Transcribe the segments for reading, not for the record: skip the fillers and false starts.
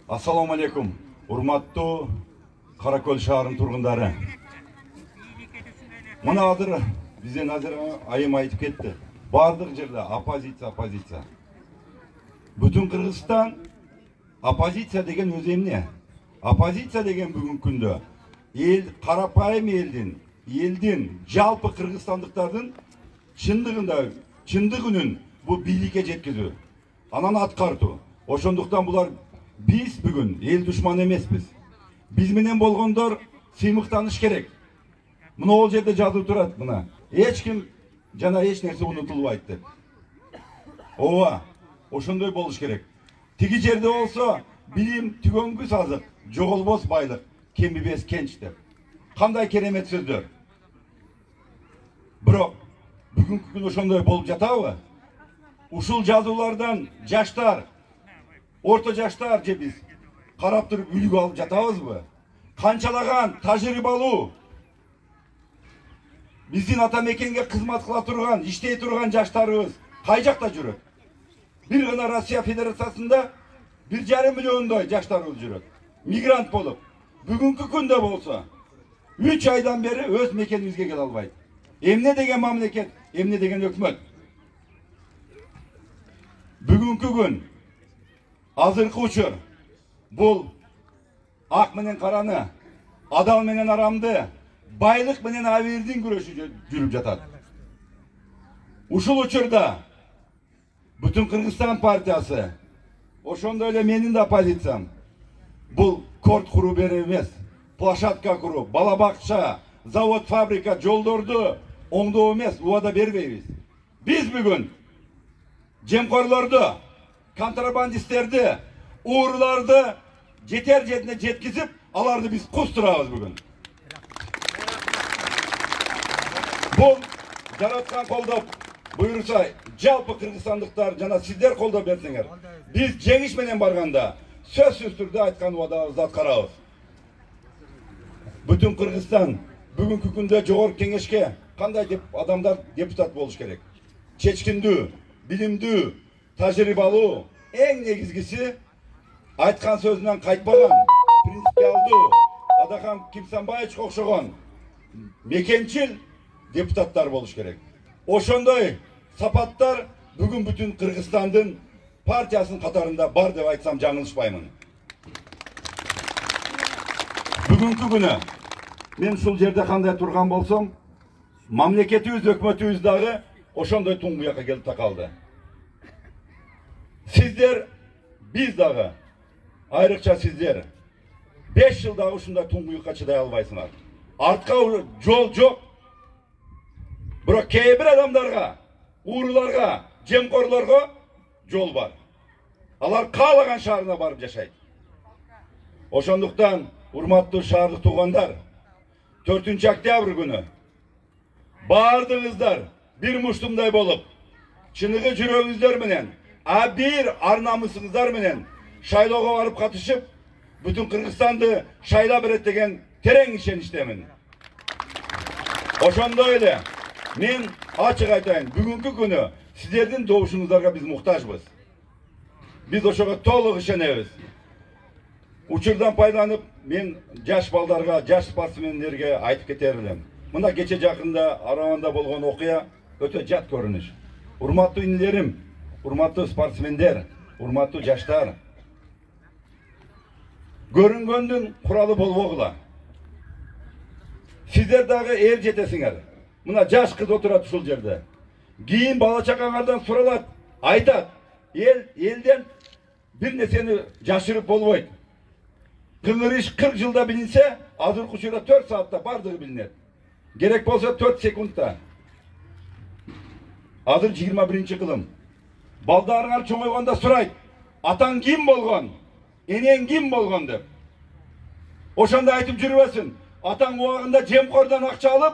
Assalamu alaikum. Урматтуу Каракөл шаарынын тургундары. Мына азыр бизден азыр айым айтып кетти. Бардык жерде оппозиция. Бүтүн Кыргызстан оппозиция деген өзү эмне? Оппозиция деген бүгүнкү күндө эл карапайым элдин жалпы кыргызстандыктардын чындык үнүн бул бийликке жеткизүү. Анан аткартуу. Ошондуктан булар биз бүгүн эл душманы эмеспиз. Биз менен болгондор сыймыктаныш керек. Мына ол жерде жазылып турат, мына. Эч ким жана эч нерсе унутулбайт деп. Ооба, ошондой болуш керек. Тиги жерде болсо билим түгөнгүс азык, жоголбос байлык, кемибес кенч деп. Кандай керемет сөздөр. Бирок бүгүнкү күн ошондой болуп жатабы? Ушул жазуулардан жаштар, орто жаштар же биз карап туруп үлгү алып жатабызбы? Канчалаган тажрыйбалуу биздин ата мекенге кызмат кыла турган, иштей турган жаштарыбыз кай жакта жүрөт? Бир гана Россия Федерациясында 1,5 миллиондой жаштарыбыз жүрөт. Мигрант болуп. Бүгүнкү күндө болсо 3 айдан бери өз мекенибизге келе албайт. Эмне деген мамлекет, эмне деген өкмөт? Бүгүнкү күн азыркы учур бул ак менен караны, адал менен арамды, байлык менен абийирдин күрөшү жүрүп жатат. Ушул учурда бүтүн Кыргызстан партиясы, ошондой эле менин да позициям, бул корт куруу берип эмес, площадка куруу, бала бакча, завод, фабрика, жолдорду оңдоо эмес, убада бербейбиз. Биз бүгүн жемкорлорду, контрабандисттерди, ууруларды жетер жерине жеткизип, аларды биз кустурабыз бүгүн. Бул жараткан колдоп буйруса, жалпы кыргызстандыктар жана сиздер колдоп берсеңер, биз жеңиш менен барганда сөзсүз түрдө айткан убадабызды аткарабыз. Бүтүн Кыргызстан бүгүнкү күндө жогорку кеңешке кандай адамдар депутат болуш керек? Чечкиндүү, билимдүү, тажрыйбалуу, эң негизгиси айткан сөзүнөн кайтпаган, принципиалдуу, Адахан Кимсанбаевичке окшогон мекенчил депутаттар болуш керек. Ошондой сапаттар бүгүн бүтүн Кыргызстандын партиясынын катарында бар деп айтсам жаңылышпаймын. Бүгүнкү күнү мен ушул жерде кандай турган болсом, мамлекетибиз, өкмөтүбүз дагы ошондой туңгуякка келип такалды. Сиздер, биз дагы, айрыкча сиздер 5 жылдагы ушундай туңгуякка чыдай албайсыңар. Артка жол жок. Бирок кээ бир адамдарга, ууруларга, жемкорлорго жол бар. Алар каалаган шаарына барып жашайт. Ошондуктан, урматтуу шаардык туугандар, 4 октябрь күнү бардыгыңыздар бир муштумдай болуп, чыныгы жүрөгүңүздөр менен, бир арнамысыңыздар менен шайлоого барып катышып, бүтүн Кыргызстанды шайлап берет деген терең ишеничтемин. Ошондой эле мен ачык айтайын, бүгүнкү күнү сиздердин добушуңуздарга биз муктажбыз. Биз ошого толук ишенебиз. Учурдан пайдаланып, мен жаш балдарга, жаш спортсмендерге айтып кетер элем. Мына кече жакында Араванда болгон окуя өтө жат көрүнүш. Урматтуу инилерим, урматтуу спортсмендер, урматтуу жаштар. Көрүнгөндүн куралы болбогула. Сиздер дагы эл жетесиңер. Мына жаш кыз отурат ушул жерде. Кийин бала чакаңардан суралат, айтат. Элден бир нерсени жашырып болбойт. Кыңыр иш 40 жылда билинсе, азыркы учурда 4 саатта бардыгы билинет. Керек болсо 4 секундта. Азыр 21-кылым. Балдарыңар чоңойгондо сурайт. Атаң ким болгон? Энең ким болгон деп. Ошондо айтып жүрбөсүн. Атаң убагында жемкордон акча алып,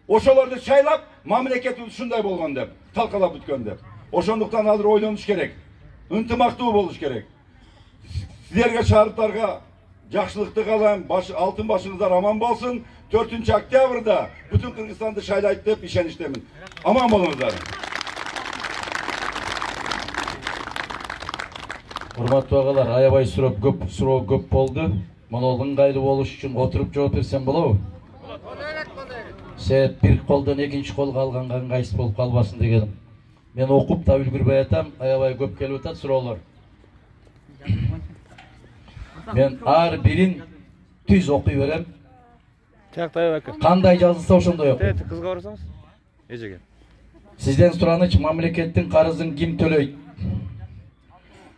ошолорду шайлап, мамлекет ушундай болгон деп, талкалап бүткөн деп. Ошондуктан азыр ойлонуш керек. Ынтымактуу болуш керек. Сиздерге, шаардыктарга жакшылыкты каалайм, алтын башыңыздар аман болсун. 4 октябрда бүтүн Кыргызстанды шайлайт деп ишеничтемин. Аман болуңуздар. Урматтуу агалар, аябай суроо көп болду. Муну ыңгайлуу болуш үчүн отуруп жооп берсем болобу? Себеп бир колдон экинчи колго алганга ыңгайсыз болуп калбасын дегеним. Мен окуп да үлгүрбөй атам, аябай көп келип атат суроолор. Мен ар бирин түз окуй берем. Тияқтай бака. Кандай жазылса ошондой окуйм. Кызга барсаңыз? Эжеге. Сизден сураныч, мамлекеттин карызын ким төлөйт?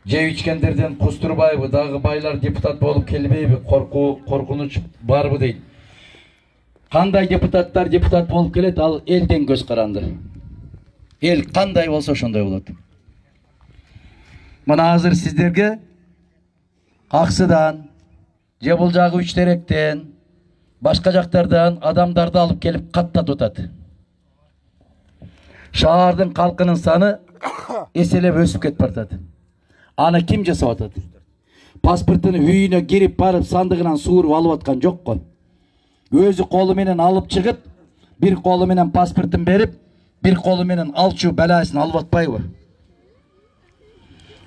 Жеп ичкендерден кустурбайбы, дагы байлар депутат болуп келбейби? Коркунуч барбы дейт. Кандай депутаттар депутат болуп келет, ал элден көз каранды. Эл кандай болсо ошондой болот. Мына азыр сиздерге Аксыдан, же бул жагы Үч Теректен, башка жактардан адамдарды алып келип каттатып атат. Шаардын калкынын саны эселеп өсүп кетип баратат. Аны ким жасап атат? Паспортун үйүнө кирип барып сандыгынан сууруп алып аткан жок го. Өзү колу менен алып чыгып, бир колу менен паспортун берип, бир колу менен алчу баласын алып атпайбы?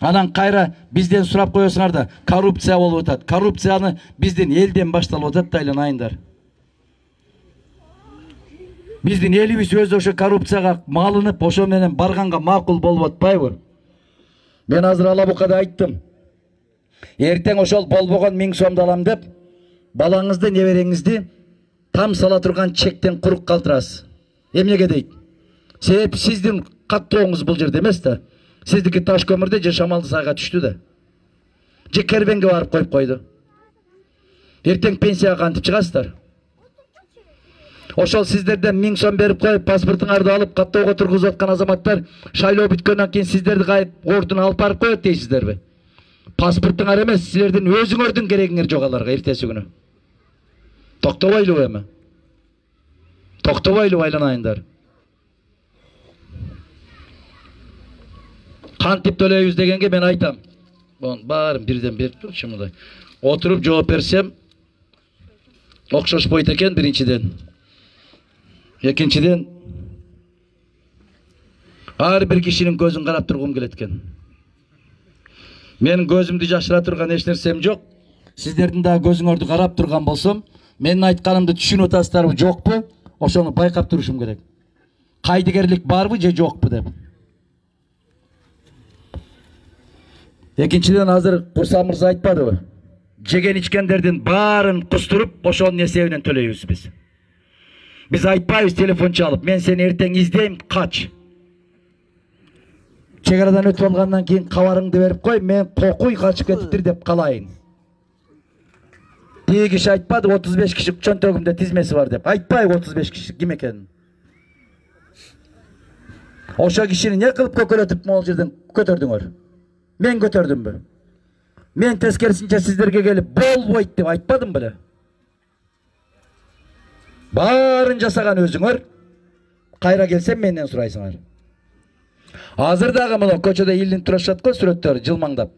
Анан кайра бизден сурап коесуңар да, коррупция болуп атат. Коррупцияны биздин элден башталып атат да айланайындар. Биздин элибиз өзү ошо коррупцияга малынып, ошо менен барганга макул болуп атпайбы? Мен азыр Алабукада айттым. Эртең ошол болбогон 1000 сомду алам деп, балаңызды, небереңизди там сала турган чектен курук калтырасыз. Эмнеге дейт? Себеп сиздин каттооңуз бул жерде эмес да. Сиздики таш көмүрдө же шамалды сайга түштү да. Же кербенге барып коюп койду. Эртең пенсияга кантип чыгасыздар? Ошол сиздерден 1000 сом берип коюп, паспортуңарды алып каттоого тургузуп аткан азаматтар шайлоо бүткөндөн кийин сиздерди кайып ордуна алып барып коет дейсиздерби? Паспортуңар эмес, силердин өзүңөрдүн керегиңер жок аларга эртеси күнү. Токтобойлубу эми? Токтобойлубу айланайындар? Кантип төлөйбүз дегенге мен айтам. Баарын бирден берип турчу мындай. Отуруп жооп берсем окшошпойт экен биринчиден. Экинчиден ар бир кишинин көзүн карап тургум келет экен. Мен көзүмдү жашыра турган эч нерсем жок. Сиздердин да көзүңөрдү карап турган болсом, менин айтканымды түшүнүп атасыздарбы, жокпу? Ошону байкап турушум керек. Кайдыгерлик барбы же жокпу деп. Экинчиден азыр Курса мырза айтпадыбы? Жеген ичкендердин баарын кустуруп, ошонун эсебинен төлөйбүз биз. Биз айтпайбыз телефон чалып, мен сени эртең издейм, кач. Чек арадан өтүп алгандан кийин кабарыңды берип кой, мен кокуй качып кетиптир деп калайын. Тиги киши айтпады 35 киши чөнтөгүмдө тизмеси бар деп. Айтпайбы 35 киши ким экенин. Ошо кишини не кылып көкөлөтүп могул жерден көтөрдүңөр? Мен көтөрдүмбү? Мен тескерисинче сиздерге келип болбойт деп айтпадым беле? Баарын жасаган өзүңөр, кайра келсем менден сурайсыңар. Азыр дагы мына көчөдө илинип турушат го сүрөттөр жылмаңдап.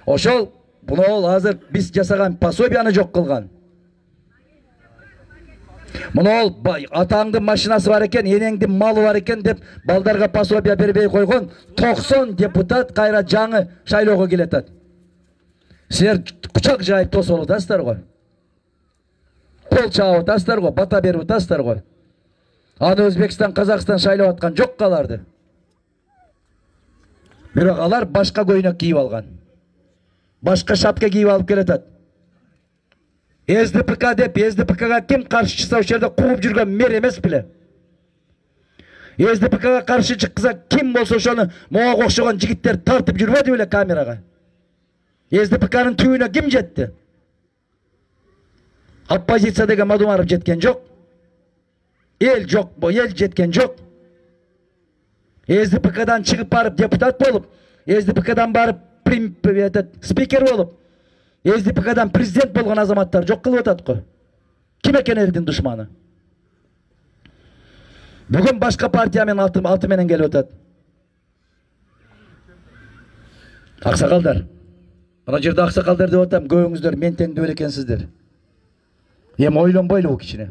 Ошол мына азыр биз жасаган пособияны жок кылган. Мына атаңдын машинасы бар экен, энеңдин малы бар экен деп балдарга пособия бербей койгон 90 депутат кайра жаңы шайлоого келет. Силер кучак жайып тосуп атасыздар го. Кол чаап атасыздар го, бата берип атасыздар го. Аны Өзбекстан, Казакстан шайлап аткан жок аларды. Бирок алар башка көйнөк кийип алган. Башка шапка кийип алып келет. СДПК деп, СДПКга ким каршы чыкса ошол жерде кууп жүргөн мэр эмес беле? СДПКга каршы чыкса ким болсо ошону мага окшогон жигиттер тартып жүрбөдү беле камерага? СДПКнын түбүнө ким жетти? Оппозиция деген Мадумаров жеткен жок. Эл жок, эл жеткен жок. СДПКдан чыгып барып депутат болуп, СДПКдан барып спикер болуп, СДПКдан президент болгон азаматтар жок кылып атат го. Ким экен элдин душманы? Бүгүн башка партия менен аты менен келип атат. Аксакалдар. Мына жерде аксакалдар деп атам, көбүңүздөр мен теңдүү эле экенсиздер. Эми ойлонбойлубу кичине.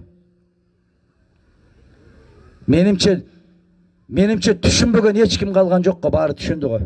Менимче түшүнбөгөн эч ким калган жок го, баары түшүндү го.